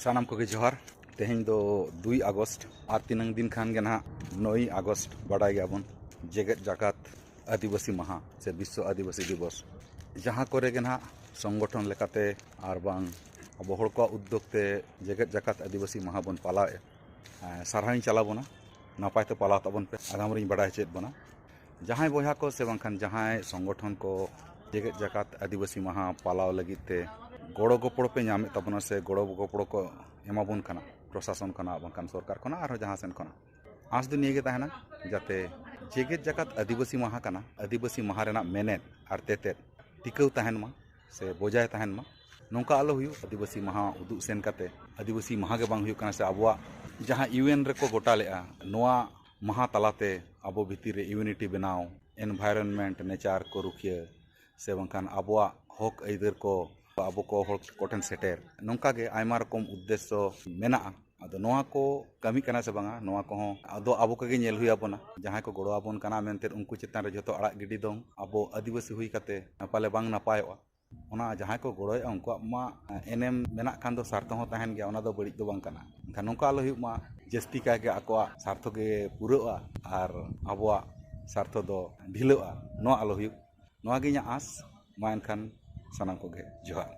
सानाम को जोहार तेहें दो 2 अगस्त और तीन दिन खान के ना 9 अगस्त बड़ा गयाबन जेगेत जाकात आदिवासी महा से विश्व आदिवासी दिवस जहाँ करे ना संगठन लेकाते और बांग अब हर को उद्योगते जेगेत जाकात आदिवासी महा बन पालावे सारहाई चलाबोना नापायते पाला तबन पे आगाम री बड़ा चेत बना जहाँ बया को से बांखान जहाँ संगठन को जेगेत जाकात आदिवासी महा पालाव लगिते गड़ो गपड़ पे नामे तबना से गड़ो गपड़ को एमाबन खाना प्रशासन खाना बांखान सरकार खाना और जहाँ सेन खाना आस दो निये गे ताहेना जाते जेगेत जाकात आदिवासी महा खाना आदिवासी महा रेना मेनेत और तेतेत टिकाव ताहेन मा से बजाय ताहेन मा नौका आलो हुयु आदिवासी महा उदुग सेन काते आदिवासी महा के बांग हुयु काना से आबुआ जहाँ यूएन रे को गोटा लेआ नोआ महा तलाते आबो भितिर रे यूनिटी बनाव एनवायरनमेंट नेचार को रुखिया से बांखान आबुआ हक आइदार को आबो को हर कोठेन सेटेर नौका के आयमा रकम उद्देश्य मेना आदो नोआ को कमी कना से बांगा नोआ को आदो आबो के नेल हुई आबोना जहाँ को गड़ो आबोन कना मेनते उनको चितान रे जतो आड़ा गिडी दो आबो आदिवासी हुई काते पाले बांग नापायोआ ओना जहाँ को गड़ोय उनको मा एनएम मेना खान दो स्वार्थ हो ताहेन गया ओना दो बड़ी दो बांग कना एनखान नौका आलो हुई मा जस्ती का के आकोआ स्वार्थ के पुराआ और आबोआ स्वार्थ दो ढिलोआ नो आलो हुई नोआ गे आस मा एनखान सानाम को गे जोहार।